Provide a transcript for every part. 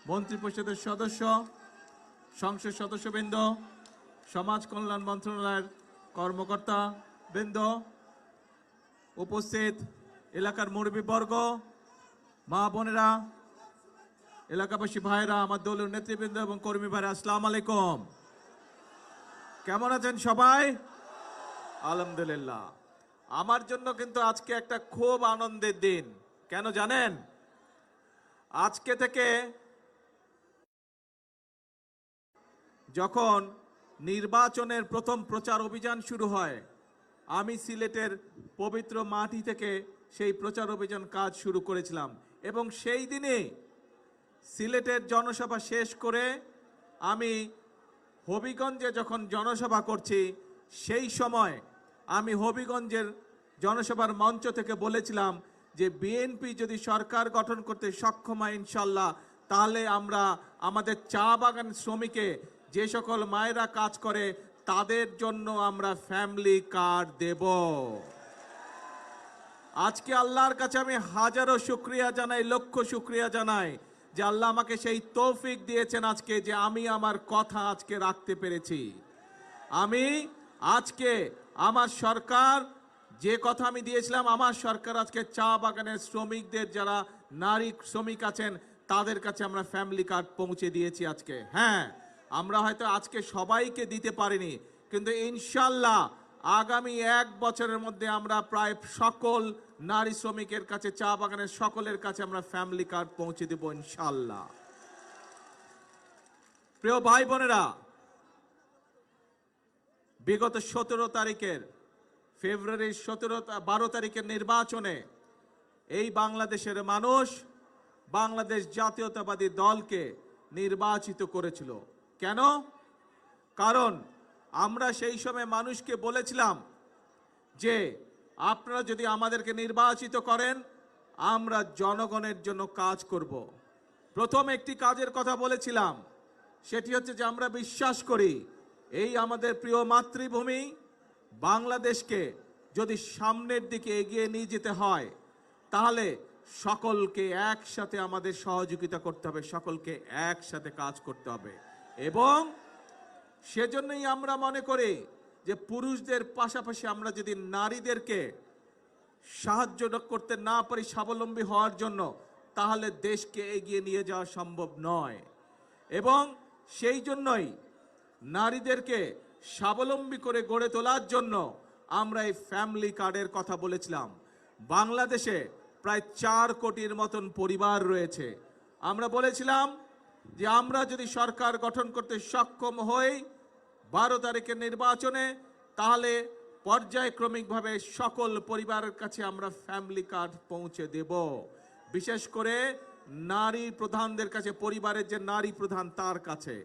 মন্ত্রিপরিষদের সদস্য, সংসদ সদস্যবৃন্দ, সমাজ কল্যাণ মন্ত্রণালয়ের কর্মকর্তা বৃন্দ, উপস্থিত এলাকার মুরব্বীবর্গ, মা বোনেরা, এলাকাবাসী ভাইরা, আমার দলীয় নেতৃবৃন্দ এবং কর্মী ভাইরা, আসসালামু আলাইকুম। কেমন আছেন সবাই? আলহামদুলিল্লাহ। আমার জন্য কিন্তু আজকে একটা খুব আনন্দের দিন। কেন জানেন? আজকে থেকে যখন নির্বাচনের প্রথম প্রচার অভিযান শুরু হয়, আমি সিলেটের পবিত্র মাটি থেকে সেই প্রচার অভিযান কাজ শুরু করেছিলাম এবং সেই দিনে সিলেটের জনসভা শেষ করে আমি হবিগঞ্জে যখন জনসভা করছি, সেই সময় আমি হবিগঞ্জের জনসভার মঞ্চ থেকে বলেছিলাম যে বিএনপি যদি সরকার গঠন করতে সক্ষম হয় ইনশাল্লাহ, তাহলে আমরা আমাদের চা বাগান শ্রমিকে যে সকল মায়েরা কাজ করে তাদের জন্য আমরা ফ্যামিলি কার্ড দেব। আজকে আল্লাহর কাছে আমি হাজারো শুকরিয়া জানাই, লক্ষ শুকরিয়া জানাই যে আল্লাহ আমাকে সেই তৌফিক দিয়েছেন আজকে যে আমি আমার কথা আজকে রাখতে পেরেছি। আমি আজকে আমার সরকার যে কথা আমি দিয়েছিলাম, আমার সরকার আজকে চা বাগানের শ্রমিকদের যারা নারী শ্রমিক আছেন তাদের কাছে আমরা ফ্যামিলি কার্ড পৌঁছে দিয়েছি আজকে। হ্যাঁ, আমরা হয়তো আজকে সবাইকে দিতে পারিনি, কিন্তু ইনশাল্লাহ আগামী 1 বছরের মধ্যে আমরা প্রায় সকল নারী শ্রমিকের কাছে, চা বাগানের সকলের কাছে আমরা ফ্যামিলি কার্ড পৌঁছে দেব ইনশাল্লাহ। প্রিয় ভাই বোনেরা, বিগত 17 তারিখের ফেব্রুয়ারির 12 তারিখের নির্বাচনে এই বাংলাদেশের মানুষ বাংলাদেশ জাতীয়তাবাদী দলকে নির্বাচিত করেছিল। কেন? কারণ আমরা সেই সময় মানুষকে বলেছিলাম যে আপনারা যদি আমাদেরকে নির্বাচিত করেন, আমরা জনগণের জন্য কাজ করব। প্রথম একটি কাজের কথা বলেছিলাম, সেটি হচ্ছে যে আমরা বিশ্বাস করি এই আমাদের প্রিয় মাতৃভূমি বাংলাদেশকে যদি সামনের দিকে এগিয়ে নিয়ে যেতে হয়, তাহলে সকলকে একসাথে আমাদের সহযোগিতা করতে হবে, সকলকে একসাথে কাজ করতে হবে। এবং সেজন্যই আমরা মনে করি যে পুরুষদের পাশাপাশি আমরা যদি নারীদেরকে সাহায্য করতে না পারি স্বাবলম্বী হওয়ার জন্য, তাহলে দেশকে এগিয়ে নিয়ে যাওয়া সম্ভব নয়। এবং সেই জন্যই নারীদেরকে স্বাবলম্বী করে গড়ে তোলার জন্য আমরা এই ফ্যামিলি কার্ডের কথা বলেছিলাম। বাংলাদেশে প্রায় 4 কোটির মতন পরিবার রয়েছে। আমরা বলেছিলাম যে আমরা যদি সরকার গঠন করতে সক্ষম হই 12 তারিখের নির্বাচনে, তাহলে পর্যায়ক্রমিকভাবে সকল পরিবারের কাছে আমরা ফ্যামিলি কার্ড পৌঁছে দেব। বিশেষ করে নারী প্রধানদের কাছে, পরিবারের যে নারী প্রধান তার কাছে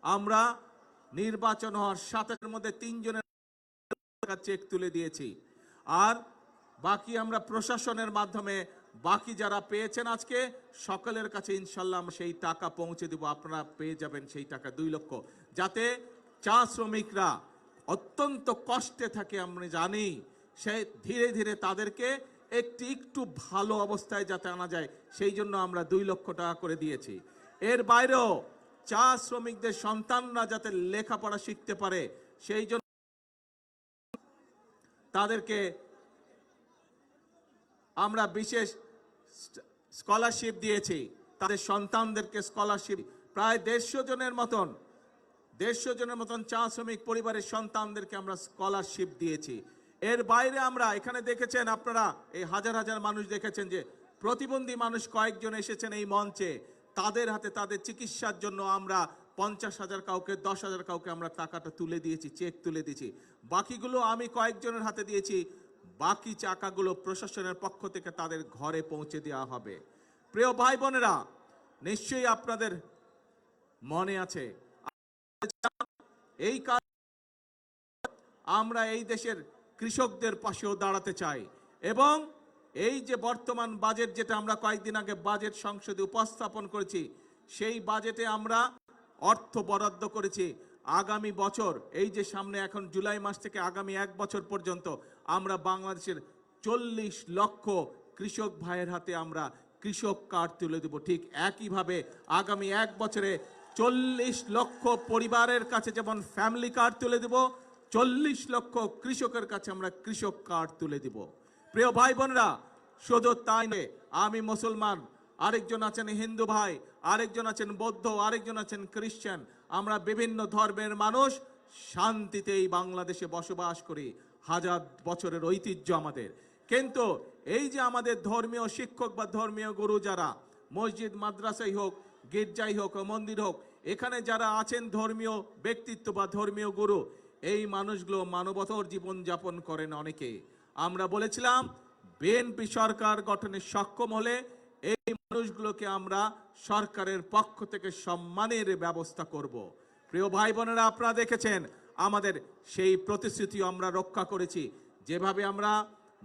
আমরা নির্বাচন হওয়ার 7 মধ্যে 3 জনের চেক তুলে দিয়েছি। আর বাকি আমরা প্রশাসনের মাধ্যমে বাকি যারা পেয়েছেন আজকে সকলের কাছে ইনশাল্লাহ আমরা সেই টাকা পৌঁছে দেব। আপনারা পেয়ে যাবেন সেই টাকা 2 লক্ষ, যাতে চা শ্রমিকরা অত্যন্ত কষ্টে থাকে আমরা জানি, সে ধীরে ধীরে তাদেরকে একটু ভালো অবস্থায় যাতে আনা যায়, সেই জন্য আমরা 2 লক্ষ টাকা করে দিয়েছি। এর বাইরেও চা শ্রমিকদের সন্তানরা যাতে লেখাপড়া শিখতে পারে, সেই জন্য তাদেরকে আমরা বিশেষ স্কলারশিপ দিয়েছি। তাদের সন্তানদেরকে স্কলারশিপ প্রায় 150 জনের মতন চা শ্রমিক পরিবারের সন্তানদেরকে আমরা স্কলারশিপ দিয়েছি। এর বাইরে আমরা এখানে দেখেছেন, আপনারা এই হাজার হাজার মানুষ দেখেছেন যে প্রতিবন্ধী মানুষ কয়েকজন এসেছেন এই মঞ্চে, তাদের হাতে তাদের চিকিৎসার জন্য আমরা 50,000 কাউকে, 10,000 কাউকে আমরা টাকাটা তুলে দিয়েছি, চেক তুলে দিয়েছি। বাকিগুলো আমি কয়েকজনের হাতে দিয়েছি, বাকি টাকাগুলো প্রশাসনের পক্ষ থেকে তাদের ঘরে পৌঁছে দেওয়া হবে। প্রিয় ভাই বোনেরা, নিশ্চয়ই আপনাদের মনে আছে এই কাজ আমরা এই দেশের কৃষকদের পাশেও দাঁড়াতে চাই। এবং এই যে বর্তমান বাজেট, যেটা আমরা কয়েকদিন আগে বাজেট সংসদে উপস্থাপন করেছি, সেই বাজেটে আমরা অর্থ বরাদ্দ করেছি আগামী বছর, এই যে সামনে এখন জুলাই মাস থেকে আগামী 1 বছর পর্যন্ত আমরা বাংলাদেশের 40 লক্ষ কৃষক ভাইয়ের হাতে আমরা কৃষক কার্ড তুলে দেব। ঠিক একইভাবে আগামী 1 বছরে 40 লক্ষ পরিবারের কাছে যেমন ফ্যামিলি কার্ড তুলে দেব, 40 লক্ষ কৃষকের কাছে আমরা কৃষক কার্ড তুলে দেব। প্রিয় ভাই বোনেরা, শুধু তাই নয়, আমি মুসলমান, আরেকজন আছেন হিন্দু ভাই, আরেকজন আছেন বৌদ্ধ, আরেকজন আছেন খ্রিস্টান। আমরা বিভিন্ন ধর্মের মানুষ শান্তিতে এই বাংলাদেশে বসবাস করি। হাজার বছরের ঐতিহ্য আমাদের। কিন্তু এই যে আমাদের ধর্মীয় শিক্ষক বা ধর্মীয় গুরু যারা, মসজিদ মাদ্রাসাই হোক, গির্জাই হোক, মন্দির হোক, এখানে যারা আছেন ধর্মীয় ব্যক্তিত্ব বা ধর্মীয় গুরু, এই মানুষগুলো মানবতার জীবন যাপন করেন অনেকে। আমরা বলেছিলাম বিএনপি সরকার গঠনে সক্ষম হলে এই মানুষগুলোকে আমরা সরকারের পক্ষ থেকে সম্মানের ব্যবস্থা করব। প্রিয় ভাই বোনেরা, আপনারা দেখেছেন আমাদের সেই প্রতিশ্রুতি আমরা রক্ষা করেছি। যেভাবে আমরা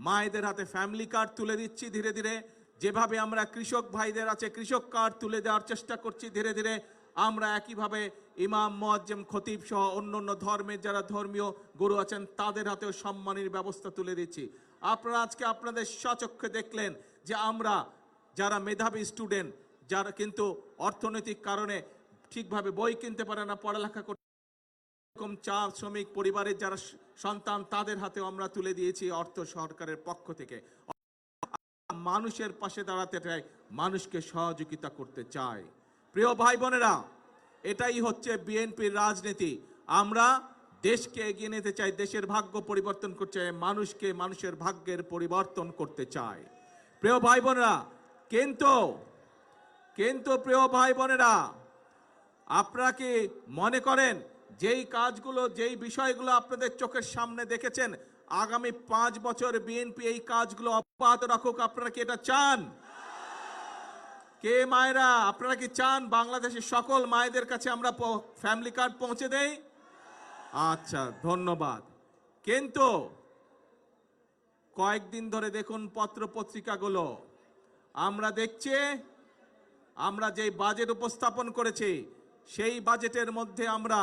মায়েদের হাতে ফ্যামিলি কার্ড তুলে দিচ্ছি ধীরে ধীরে, যেভাবে আমরা কৃষক ভাইদের আছে কৃষক কার্ড তুলে দেওয়ার চেষ্টা করছি ধীরে ধীরে, আমরা একইভাবে ইমাম, মুয়াজ্জিম, খতিব সহ অন্যান্য ধর্মের যারা ধর্মীয় গুরু আছেন তাদের হাতেও সম্মানের ব্যবস্থা তুলে দিচ্ছি। আপনারা আজকে আপনাদের স্বচক্ষে দেখলেন যে আমরা যারা মেধাবী স্টুডেন্ট, যারা কিন্তু অর্থনৈতিক কারণে ঠিকভাবে বই কিনতে পারে না, পড়ালেখা করতে, এরকম চা শ্রমিক পরিবারের যারা সন্তান, তাদের হাতেও আমরা তুলে দিয়েছি অর্থ সরকারের পক্ষ থেকে। মানুষের পাশে দাঁড়াতে চাই, মানুষকে সহযোগিতা করতে চাই। প্রিয় ভাই বোনেরা, এটাই হচ্ছে বিএনপির রাজনীতি। আমরা দেশকে এগিয়ে নিতে চাই, দেশের ভাগ্য পরিবর্তন করতে চাই, মানুষকে মানুষের ভাগ্যের পরিবর্তন করতে চাই। প্রিয় ভাই বোনেরা, কিন্তু প্রিয় ভাই বোনেরা, আপনারা কি মনে করেন যেই কাজগুলো, যেই বিষয়গুলো আপনাদের চোখের সামনে দেখেছেন, আগামী 5 বছর বিএনপি এই কাজগুলো অব্যাহত রাখুক? আপনারা কি এটা চান? কে মায়েরা, আপনারা কি চান বাংলাদেশের সকল মায়েদের কাছে আমরা ফ্যামিলি কার্ড পৌঁছে দেই? আচ্ছা, ধন্যবাদ। কিন্তু কয়েকদিন ধরে দেখুন পত্র পত্রিকাগুলো, আমরা দেখছি আমরা যেই বাজেট উপস্থাপন করেছি সেই বাজেটের মধ্যে আমরা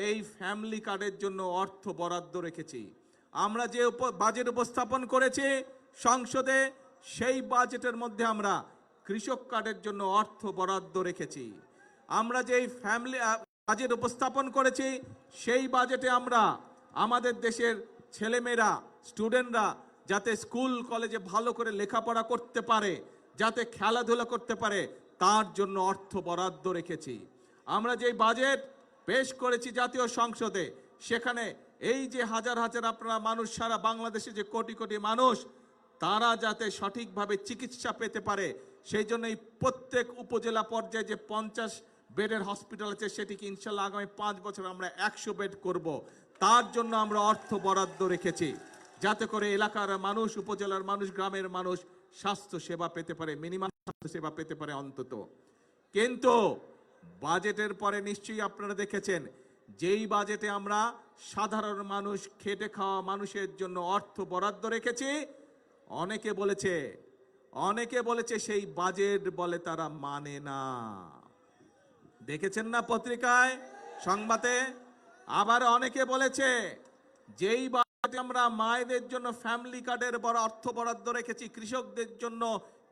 এই ফ্যামিলি কার্ডের জন্য অর্থ বরাদ্দ রেখেছি। আমরা যে বাজেট উপস্থাপন করেছি সংসদে, সেই বাজেটের মধ্যে আমরা কৃষক কার্ডের জন্য অর্থ বরাদ্দ রেখেছি। আমরা যেই ফ্যামিলি বাজেট উপস্থাপন করেছি সেই বাজেটে আমরা আমাদের দেশের ছেলেমেয়েরা, স্টুডেন্টরা যাতে স্কুল কলেজে ভালো করে লেখাপড়া করতে পারে, যাতে খেলাধুলা করতে পারে, তার জন্য অর্থ বরাদ্দ রেখেছি। আমরা যেই বাজেট পেশ করেছি জাতীয় সংসদে, সেখানে এই যে হাজার হাজার আপনারা মানুষ, সারা বাংলাদেশে যে কোটি কোটি মানুষ, তারা যাতে সঠিকভাবে চিকিৎসা পেতে পারে, সেই জন্য এই প্রত্যেক উপজেলা পর্যায়ে যে 50 বেডের হসপিটাল আছে, সেটিকে ইনশাল্লাহ আগামী 5 বছর আমরা 100 বেড করব। তার জন্য আমরা অর্থ বরাদ্দ রেখেছি, যাতে করে এলাকার মানুষ, উপজেলার মানুষ, গ্রামের মানুষ স্বাস্থ্য সেবা পেতে পারে, মিনিমাম স্বাস্থ্য সেবা পেতে পারে অন্তত। কিন্তু বাজেটের পরে নিশ্চয়ই আপনারা দেখেছেন, যেই বাজেটে আমরা সাধারণ মানুষ, খেটে খাওয়া মানুষের জন্য অর্থ বরাদ্দ রেখেছি, অনেকে বলেছে সেই বাজেট বলে তারা মানে না। দেখেছেন না পত্রিকায়, সংবাদে? আবার অনেকে বলেছে যেই বাজেটে আমরা মায়েদের জন্য ফ্যামিলি কার্ডের বড় অর্থ বরাদ্দ রেখেছি, কৃষকদের জন্য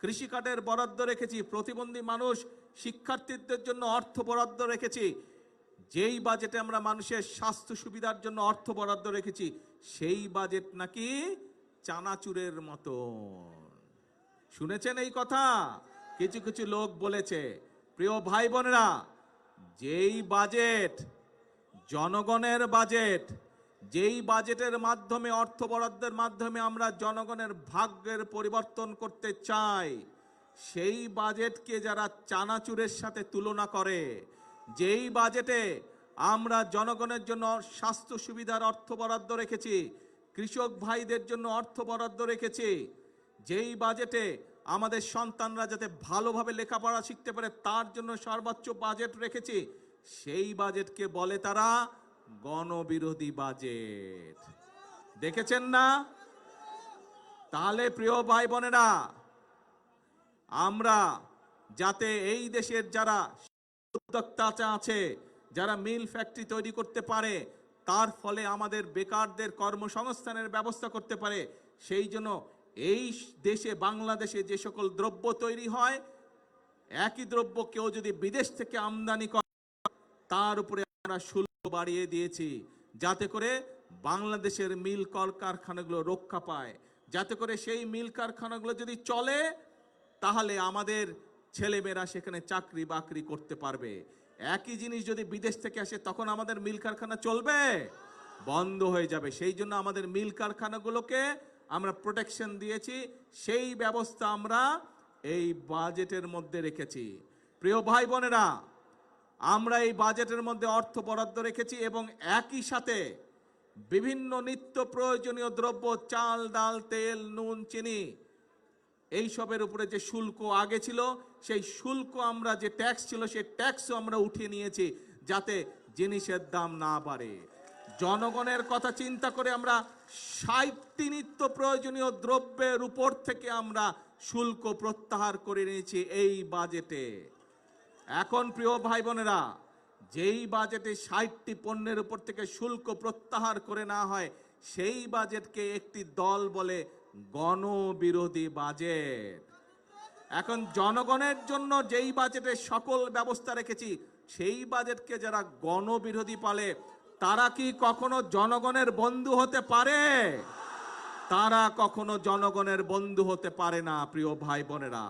কৃষি কার্ডের বরাদ্দ রেখেছি, প্রতিবন্ধী মানুষ, শিক্ষার্থীদের জন্য অর্থ বরাদ্দ রেখেছি, যেই বাজেটে আমরা মানুষের স্বাস্থ্য সুবিধার জন্য অর্থ বরাদ্দ রেখেছি, সেই বাজেট নাকি চানাচুরের মতো। শুনেছেন এই কথা? কিছু কিছু লোক বলেছে। প্রিয় ভাই বোনেরা, যেই বাজেট জনগণের বাজেট, যেই বাজেটের মাধ্যমে, অর্থ বরাদ্দের মাধ্যমে আমরা জনগণের ভাগ্যের পরিবর্তন করতে চাই, সেই বাজেটকে যারা চানাচুরের সাথে তুলনা করে, যেই বাজেটে আমরা জনগণের জন্য স্বাস্থ্য সুবিধার অর্থ বরাদ্দ রেখেছি, কৃষক ভাইদের জন্য অর্থ বরাদ্দ রেখেছি, যেই বাজেটে আমাদের সন্তানরা যাতে ভালোভাবে লেখাপড়া শিখতে পারে তার জন্য সর্বোচ্চ বাজেট রেখেছি, সেই বাজেটকে বলে তারা গণবিরোধী বাজেট। দেখেছেন না? তাহলে প্রিয় ভাই বোনেরা, আমরা যাতে এই দেশের যারা উদ্যোক্তা আছে, যারা মিল ফ্যাক্টরি তৈরি করতে পারে, তার ফলে আমাদের বেকারদের কর্মসংস্থানের ব্যবস্থা করতে পারে, সেই জন্য এই দেশে বাংলাদেশে যে সকল দ্রব্য তৈরি হয়, একই দ্রব্য কেউ যদি বিদেশ থেকে আমদানি করে তার উপরে আমরা শুল্ক বাড়িয়ে দিয়েছি, যাতে করে বাংলাদেশের মিল কারখানাগুলো রক্ষা পায়, যাতে করে সেই মিল কারখানাগুলো যদি চলে তাহলে আমাদের ছেলেমেয়েরা সেখানে চাকরি বাকরি করতে পারবে। একই জিনিস যদি বিদেশ থেকে আসে তখন আমাদের মিল কারখানা চলবে? বন্ধ হয়ে যাবে। সেই জন্য আমাদের মিল কারখানাগুলোকে আমরা প্রোটেকশন দিয়েছি, সেই ব্যবস্থা আমরা এই বাজেটের মধ্যে রেখেছি। প্রিয় ভাই বোনেরা, আমরা এই বাজেটের মধ্যে অর্থ বরাদ্দ রেখেছি এবং একই সাথে বিভিন্ন নিত্য প্রয়োজনীয় দ্রব্য, চাল, ডাল, তেল, নুন, চিনি, এই সবের উপরে যে শুল্ক আগে ছিল, সেই শুল্ক আমরা যে ট্যাক্স ছিল সেই ট্যাক্সও আমরা উঠিয়ে নিয়েছি, যাতে জিনিসের দাম না বাড়ে। জনগণের কথা চিন্তা করে আমরা ৬০টি নিত্য প্রয়োজনীয় দ্রব্যের উপর থেকে আমরা শুল্ক প্রত্যাহার করে নিয়েছি এই বাজেটে। এখন প্রিয় ভাই বোনেরা, যেই বাজেটে ৬০টি পণ্যের উপর থেকে শুল্ক প্রত্যাহার করে না হয়, সেই বাজেটকে একটি দল বলে গণবিরোধী বাজেট। এখন জনগণের জন্য যেই বাজেটে সকল ব্যবস্থা রেখেছি, সেই বাজেটকে যারা গণবিরোধী বলে তারা কি কখনো জনগণের বন্ধু হতে পারে? তারা কখনো জনগণের বন্ধু হতে পারে না প্রিয় ভাই বোনেরা।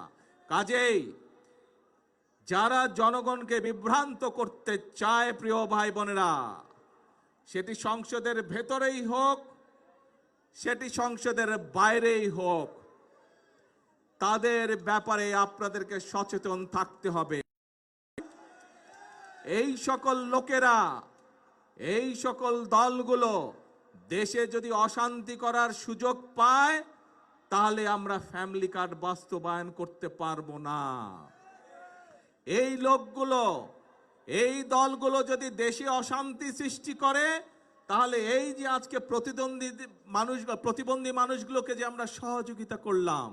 কাজেই যারা জনগণকে বিভ্রান্ত করতে চায় প্রিয় ভাই বোনেরা, সেটি সংসদের ভেতরেই হোক, সেটি সংসদের বাইরেই হোক, তাদের ব্যাপারে আপনাদেরকে সচেতন থাকতে হবে। এই সকল লোকেরা, এই সকল দলগুলো দেশে যদি অশান্তি করার সুযোগ পায়, তাহলে আমরা ফ্যামিলি কার্ড বাস্তবায়ন করতে পারবো না। এই লোকগুলো, এই দলগুলো যদি দেশে অশান্তি সৃষ্টি করে, তাহলে এই যে আজকে প্রতিবন্ধী মানুষগুলোকে যে আমরা সহযোগিতা করলাম,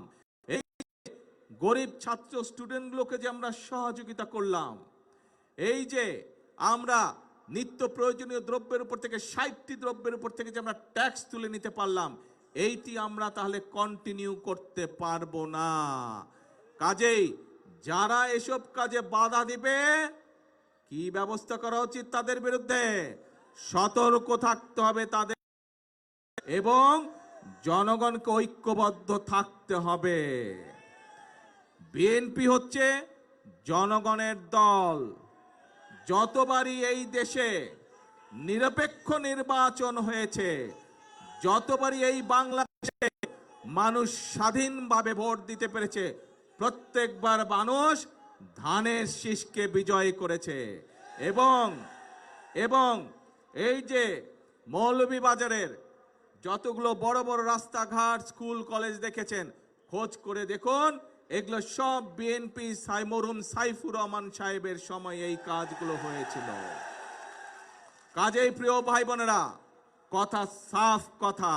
এই গরিব ছাত্র স্টুডেন্টগুলোকে যে আমরা সহযোগিতা করলাম, এই যে আমরা নিত্য প্রয়োজনীয় দ্রব্যের উপর থেকে ৬০টি দ্রব্যের উপর থেকে যে আমরা ট্যাক্স তুলে নিতে পারলাম, এইটি আমরা তাহলে কন্টিনিউ করতে পারবো না। কাজেই যারা এসব কাজে বাধা দিবে, কি ব্যবস্থা করা উচিত তাদের বিরুদ্ধে? সতর্ক থাকতে হবে তাদের, এবং জনগণকে ঐক্যবদ্ধ থাকতে হবে। বিএনপি হচ্ছে জনগণের দল। যতবারই এই দেশে নিরপেক্ষ নির্বাচন হয়েছে, যতবারই এই বাংলাদেশে মানুষ স্বাধীনভাবে ভোট দিতে পেরেছে, প্রত্যেকবার মানুষ ধানের শীষকে বিজয় করেছে। এবং এই যে মৌলভীবাজারের যতগুলো বড় বড় রাস্তাঘাট, স্কুল, কলেজ দেখেছেন, খোঁজ করে দেখুন, এগুলো সব বিএনপি মরহুম সাইফুর রহমান সাহেবের সময় এই কাজগুলো হয়েছিল। কাজেই প্রিয় ভাই বোনেরা, কথা সাফ কথা,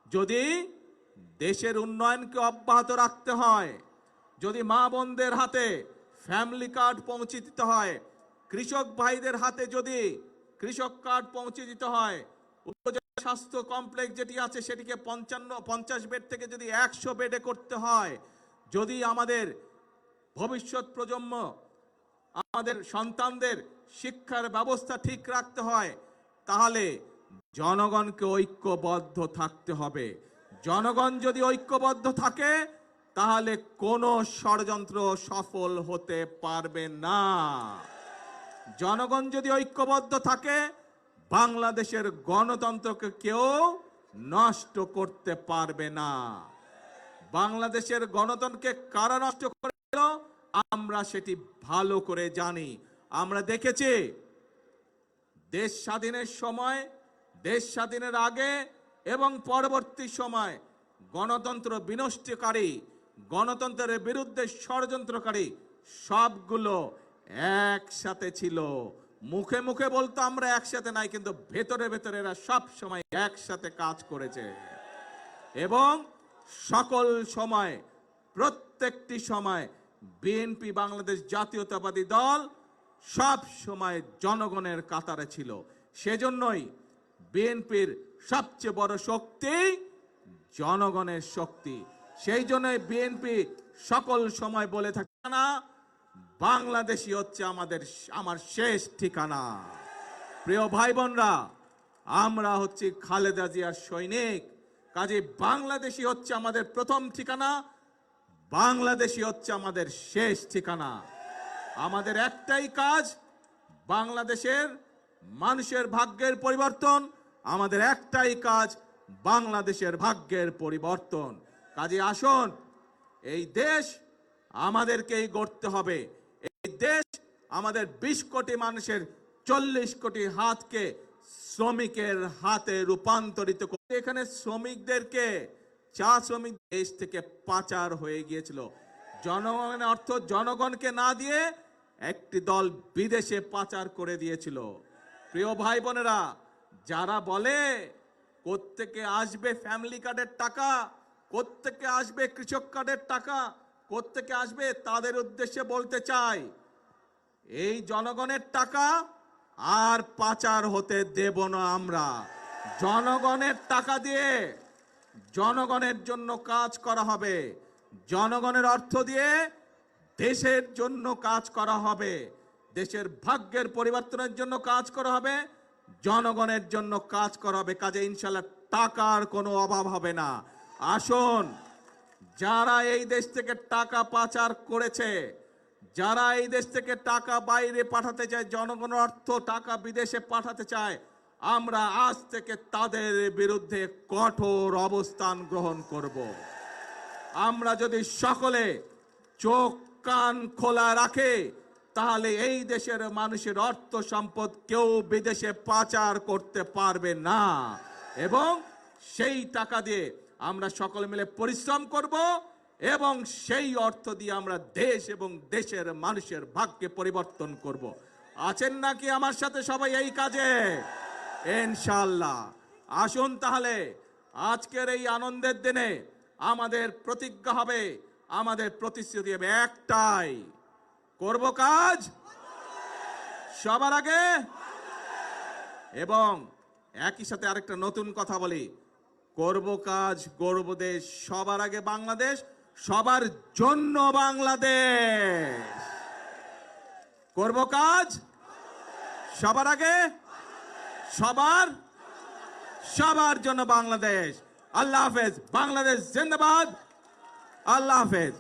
যদি দেশের উন্নয়নকে অব্যাহত রাখতে হয়, যদি মা বোনদের হাতে ফ্যামিলি কার্ড পৌঁছে দিতে হয়, কৃষক ভাইদের হাতে যদি কৃষক কার্ড পৌঁছে দিতে হয়, উপজেলা স্বাস্থ্য কমপ্লেক্স যেটি আছে সেটিকে 50 বেড থেকে যদি 100 বেডে করতে হয়, যদি আমাদের ভবিষ্যৎ প্রজন্ম, আমাদের সন্তানদের শিক্ষার ব্যবস্থা ঠিক রাখতে হয়, তাহলে জনগণকে ঐক্যবদ্ধ থাকতে হবে। জনগণ যদি ঐক্যবদ্ধ থাকে, তাহলে কোনো ষড়যন্ত্র সফল হতে পারবে না। জনগণ যদি ঐক্যবদ্ধ থাকে, বাংলাদেশের গণতন্ত্রকে কেউ নষ্ট করতে পারবে না। বাংলাদেশের গণতন্ত্রকে কারা নষ্ট করেছিল আমরা সেটি ভালো করে জানি। আমরা দেখেছি দেশ স্বাধীনের সময়, দেশ স্বাধীনের আগে এবং পরবর্তী সময় গণতন্ত্র বিনষ্টকারী, গণতন্ত্রের বিরুদ্ধে ষড়যন্ত্রকারী সবগুলো একসাথে ছিল। মুখে মুখে বলতো আমরা একসাথে নাই, কিন্তু ভেতরে ভেতরে এরা সব সময় একসাথে কাজ করেছে। এবং সকল সময়, প্রত্যেকটি সময় বিএনপি বাংলাদেশ জাতীয়তাবাদী দল সব সময় জনগণের কাতারে ছিল। সেজন্যই বিএনপির সবচেয়ে বড় শক্তি জনগণের শক্তি। সেই জন্য বিএনপি সকল সময় বলে থাকে না, বাংলাদেশই হচ্ছে আমার শেষ ঠিকানা। প্রিয় ভাই বোনরা, আমরা হচ্ছে খালেদা জিয়ার সৈনিক, কাজে বাংলাদেশই হচ্ছে আমাদের প্রথম ঠিকানা, বাংলাদেশই হচ্ছে আমাদের শেষ ঠিকানা। আমাদের একটাই কাজ, বাংলাদেশের মানুষের ভাগ্যের পরিবর্তন। আমাদের একটাই কাজ, বাংলাদেশের ভাগ্যের পরিবর্তন। কাজে আসুন, এই দেশ আমাদেরকেই গড়তে হবে। এই দেশ আমাদের 20 কোটি মানুষের 40 কোটি হাতকে শ্রমিকের হাতে রূপান্তরিত করে। এখানে শ্রমিকদেরকে, চা শ্রমিক দেশ থেকে পাচার হয়ে গিয়েছিল। জনগণের অর্থ জনগণকে না দিয়ে একটি দল বিদেশে পাচার করে দিয়েছিল। প্রিয় ভাই বোনেরা, যারা বলে কোত্থেকে আসবে ফ্যামিলি কার্ডের টাকা, কোত্থেকে আসবে কৃষক কার্ডের টাকা, কোত্থেকে আসবে, তাদের উদ্দেশ্যে বলতে চাই, এই জনগণের টাকা আর পাচার হতে দেব না আমরা। জনগণের টাকা দিয়ে জনগণের জন্য কাজ করা হবে, জনগণের অর্থ দিয়ে দেশের জন্য কাজ করা হবে, দেশের ভাগ্যের পরিবর্তনের জন্য কাজ করা হবে, জনগণের জন্য কাজ করা হবে। কাজে ইনশাআল্লাহ টাকার কোনো অভাব হবে না। আসুন, যারা এই দেশ থেকে টাকা পাচার করেছে, যারা এই দেশ থেকে টাকা বাইরে পাঠাতে চায়, জনগণের অর্থ টাকা বিদেশে পাঠাতে চায়, আমরা আজ থেকে তাদের বিরুদ্ধে কঠোর অবস্থান গ্রহণ করব। আমরা যদি সকলে চোখ কান খোলা রাখে, তাহলে এই দেশের মানুষের অর্থ সম্পদ কেউ বিদেশে পাচার করতে পারবে না। এবং সেই টাকা দিয়ে আমরা সকলে মিলে পরিশ্রম করব এবং সেই অর্থ দিয়ে আমরা দেশ এবং দেশের মানুষের ভাগ্যে পরিবর্তন করব। আছেন নাকি আমার সাথে সবাই এই কাজে? ইনশাআল্লাহ। আসুন তাহলে আজকের এই আনন্দের দিনে আমাদের প্রতিজ্ঞা হবে, আমাদের প্রতিশ্রুতি হবে একটাই, করব কাজ সবার আগে। এবং একই সাথে আরেকটা নতুন কথা বলি, করব কাজ, গড়ব দেশ, সবার আগে বাংলাদেশ, সবার জন্য বাংলাদেশ। করব কাজ সবার আগে, সবার জন্য বাংলাদেশ। আল্লাহ হাফেজ। বাংলাদেশ জিন্দাবাদ। আল্লাহ হাফেজ।